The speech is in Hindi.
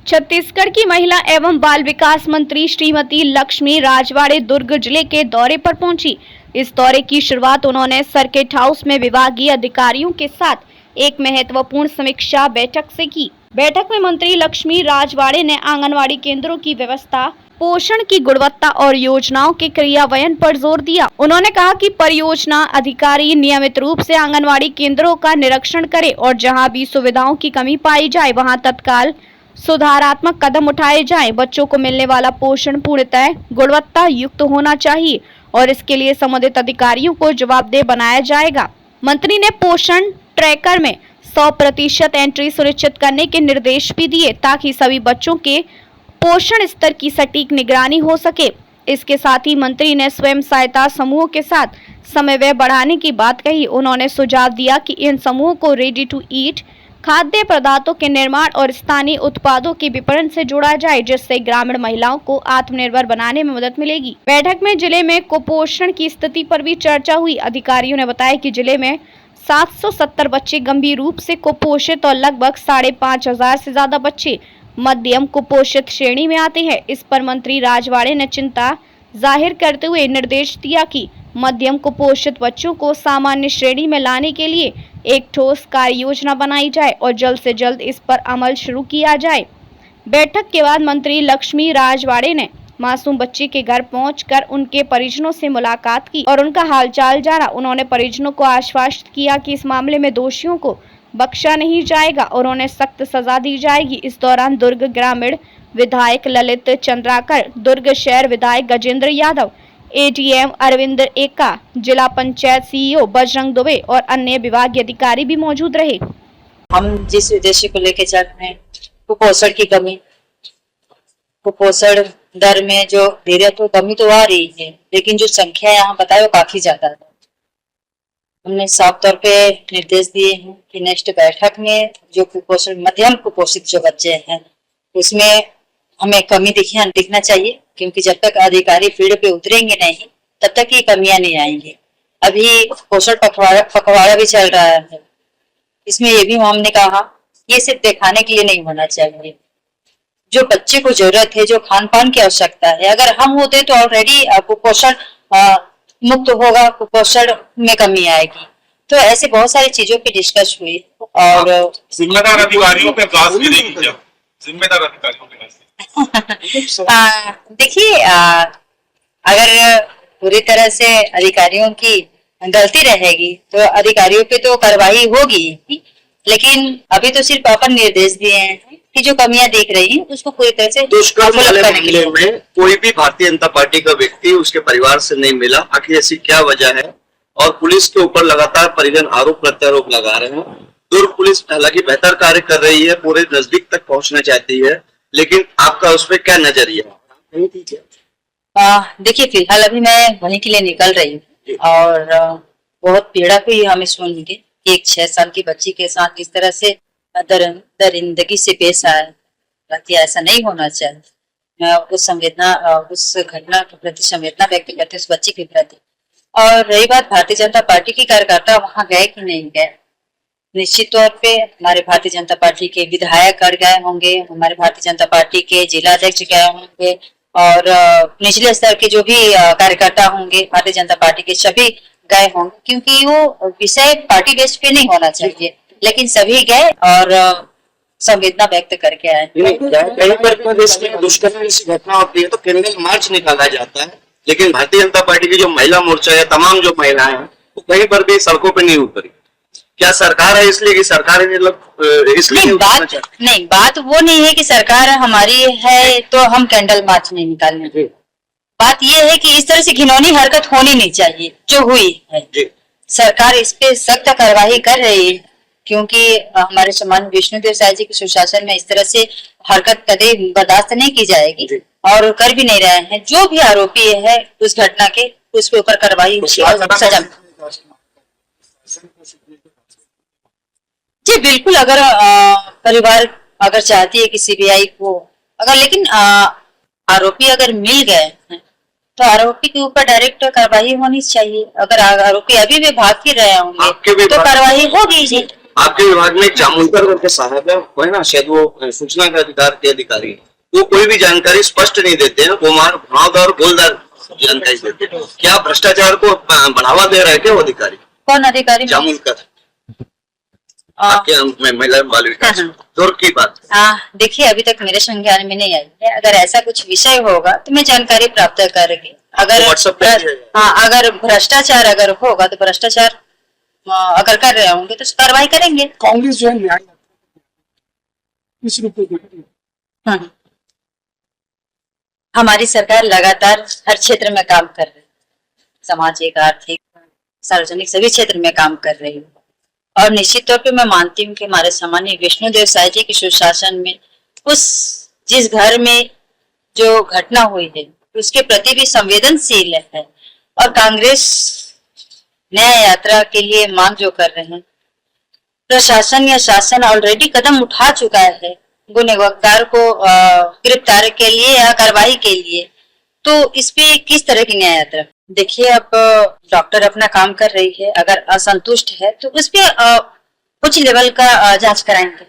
छत्तीसगढ़ की महिला एवं बाल विकास मंत्री श्रीमती लक्ष्मी राजवाड़े दुर्ग जिले के दौरे पर पहुंची। इस दौरे की शुरुआत उन्होंने सर्किट हाउस में विभागीय अधिकारियों के साथ एक महत्वपूर्ण समीक्षा बैठक से की। बैठक में मंत्री लक्ष्मी राजवाड़े ने आंगनवाड़ी केंद्रों की व्यवस्था, पोषण की गुणवत्ता और योजनाओं के क्रियान्वयन पर जोर दिया। उन्होंने कहा कि परियोजना अधिकारी नियमित रूप से आंगनवाड़ी केंद्रों का निरीक्षण करें और जहां भी सुविधाओं की कमी पाई जाए वहां तत्काल सुधारात्मक कदम उठाए जाएं। बच्चों को मिलने वाला पोषण पूर्णतः गुणवत्ता युक्त होना चाहिए और इसके लिए संबंधित अधिकारियों को जवाबदेह बनाया जाएगा। मंत्री ने पोषण ट्रैकर में 100% एंट्री सुनिश्चित करने के निर्देश भी दिए ताकि सभी बच्चों के पोषण स्तर की सटीक निगरानी हो सके। इसके साथ ही मंत्री ने स्वयं सहायता समूहों के साथ समन्वय बढ़ाने की बात कही। उन्होंने सुझाव दिया कि इन समूहों को रेडी टू ईट खाद्य पदार्थों के निर्माण और स्थानीय उत्पादों के विपणन से जोड़ा जाए, जिससे ग्रामीण महिलाओं को आत्मनिर्भर बनाने में मदद मिलेगी। बैठक में जिले में कुपोषण की स्थिति पर भी चर्चा हुई। अधिकारियों ने बताया कि जिले में 770 बच्चे गंभीर रूप से कुपोषित और लगभग 5,500 से ज्यादा बच्चे मध्यम कुपोषित श्रेणी में आते हैं। इस पर मंत्री राजवाड़े ने चिंता जाहिर करते हुए निर्देश दिया कि मध्यम कुपोषित बच्चों को सामान्य श्रेणी में लाने के लिए एक ठोस कार्य योजना बनाई जाए और जल्द से जल्द इस पर अमल शुरू किया जाए। बैठक के बाद मंत्री लक्ष्मी राजवाड़े ने मासूम बच्चे के घर पहुंचकर उनके परिजनों से मुलाकात की और उनका हालचाल जाना। उन्होंने परिजनों को आश्वस्त किया कि इस मामले में दोषियों को बख्शा नहीं जाएगा और उन्हें सख्त सजा दी जाएगी। इस दौरान दुर्ग ग्रामीण विधायक ललित चंद्राकर, दुर्ग शहर विधायक गजेंद्र यादव, एडीएम अरविंद एका, जिला पंचायत सीईओ बजरंग दुबे और अन्य विभागीय अधिकारी भी मौजूद रहे। हम जिस उद्देश्य को लेकर चल रहे हैं, कुपोषण की कमी, कुपोषण दर में जो धीरे तो कमी तो आ रही है, लेकिन जो संख्या यहाँ बताए वो काफी ज्यादा है। हमने साफ तौर पे निर्देश दिए हैं कि नेक्स्ट बैठक में जो कुपोषण मध्यम कुपोषित जो बच्चे हैं उसमें हमें कमी दिखना चाहिए, क्योंकि जब तक अधिकारी फील्ड पे उतरेंगे नहीं तब तक ये कमियां नहीं आएंगी। अभी पोषण पखवाड़ा भी चल रहा है, इसमें ये भी हमने कहा ये सिर्फ दिखाने के लिए नहीं होना चाहिए। जो बच्चे को जरूरत है, जो खान पान की आवश्यकता है, अगर हम होते तो ऑलरेडी कुपोषण मुक्त होगा, कुपोषण में कमी आएगी। तो ऐसे बहुत सारी चीजों पे डिस्कस हुई और जिम्मेदार अधिकारियों पे क्लास मिलेगी क्या? जिम्मेदार अधिकारियों पे देखिए, अगर पूरी तरह से अधिकारियों की गलती रहेगी तो अधिकारियों पे तो कार्रवाई होगी, लेकिन अभी तो सिर्फ अपन निर्देश दिए हैं कि जो कमियां देख रही हैं उसको पूरी तरह से दुष्कर्म वाले मामले में कोई भी भारतीय जनता पार्टी का व्यक्ति उसके परिवार से नहीं मिला, आखिर ऐसी क्या वजह है? और पुलिस के ऊपर लगातार परिजन आरोप प्रत्यारोप लगा रहे हैं। दुर्ग पुलिस हालांकि बेहतर कार्य कर रही है, पूरे नजदीक तक पहुंचना चाहती है, लेकिन आपका उस पर क्या नजरिया? देखिए, फिलहाल अभी मैं वहीं के लिए निकल रही हूँ और बहुत पीड़ा हुई हमें सुन के कि एक 6 साल की बच्ची के साथ इस तरह से दरिंदगी से पेश आया। ऐसा नहीं होना चाहिए। मैं उस घटना के प्रति संवेदना व्यक्त करती हूँ, उस बच्ची के प्रति। और रही बात भारतीय जनता पार्टी की कार्यकर्ता वहां गए कि नहीं गए, निश्चित तौर पे हमारे भारतीय जनता पार्टी के विधायक गए होंगे, हमारे भारतीय जनता पार्टी के जिला अध्यक्ष गए होंगे और निचले स्तर के जो भी कार्यकर्ता होंगे भारतीय जनता पार्टी के सभी गए होंगे, क्योंकि वो विषय पार्टी बेस पे नहीं होना चाहिए, लेकिन सभी गए और संवेदना व्यक्त करके आए। कहीं पर दुष्कर्म जैसी घटना होती है तो कैंडल मार्च निकाला जाता है, लेकिन भारतीय जनता पार्टी की जो महिला मोर्चा है, तमाम जो महिलाएं हैं वो कहीं पर भी सड़कों पर नहीं उतरी। क्या सरकार है इसलिए कि सरकार इसलिए बात वो नहीं है कि सरकार हमारी है तो हम कैंडल मार्च नहीं निकालने। बात ये है कि इस तरह से घिनौनी हरकत होनी नहीं चाहिए जो हुई है। सरकार इस पे सख्त कार्रवाई कर रही है, क्योंकि हमारे सम्मानित विष्णुदेव साय जी के सुशासन में इस तरह से हरकत कभी बर्दाश्त नहीं की जाएगी और कर भी नहीं रहे हैं। जो भी आरोपी है उस घटना के, उसके ऊपर कार्रवाई, सजा। जी बिल्कुल, अगर परिवार अगर चाहती है कि सीबीआई को लेकिन आरोपी अगर मिल गए तो आरोपी के ऊपर डायरेक्ट कार्रवाई होनी चाहिए। अगर आरोपी अभी भी भाग ही रहे होंगे तो कार्रवाई होगी जी। आपके विभाग में एक जामुनकर करके साहब है, वो है ना, शायद वो सूचना का अधिकार के अधिकारी, वो कोई भी जानकारी स्पष्ट नहीं देते हैं, वो भावदार गोलदार जानकारी देते हैं। क्या भ्रष्टाचार को बढ़ावा दे रहे थे वो अधिकारी? कौन अधिकारी? जामुनकर, आपके महिला बाल विकास दुर्ग की बात। देखिए, अभी तक मेरे संज्ञान में नहीं आई है। अगर ऐसा कुछ विषय होगा तो मैं जानकारी प्राप्त करूंगी। अगर अगर भ्रष्टाचार अगर होगा तो भ्रष्टाचार अगर कर रहे होंगे तो कार्रवाई करेंगे। कांग्रेस जो है न्याय इस रूप में देखती है। हमारी सरकार लगातार हर क्षेत्र में काम कर रही है, सामाजिक, आर्थिक, सार्वजनिक सभी क्षेत्र में काम कर रही है। और निश्चित तौर पे मैं मानती हूँ कि हमारे सामान्य विष्णुदेव साय जी के सुशासन में जिस घर में जो घटना हुई है उसके प्रति भी संवेदनशील है। और कांग्रेस न्याय यात्रा के लिए मांग जो कर रहे हैं, प्रशासन या शासन ऑलरेडी कदम उठा चुका है गुनहगार को गिरफ्तार के लिए या कार्रवाई के लिए, तो इस पे किस तरह की न्याय यात्रा? देखिए, अब डॉक्टर अपना काम कर रही है, अगर असंतुष्ट है तो उस पे उच्च लेवल का जांच कराएंगे।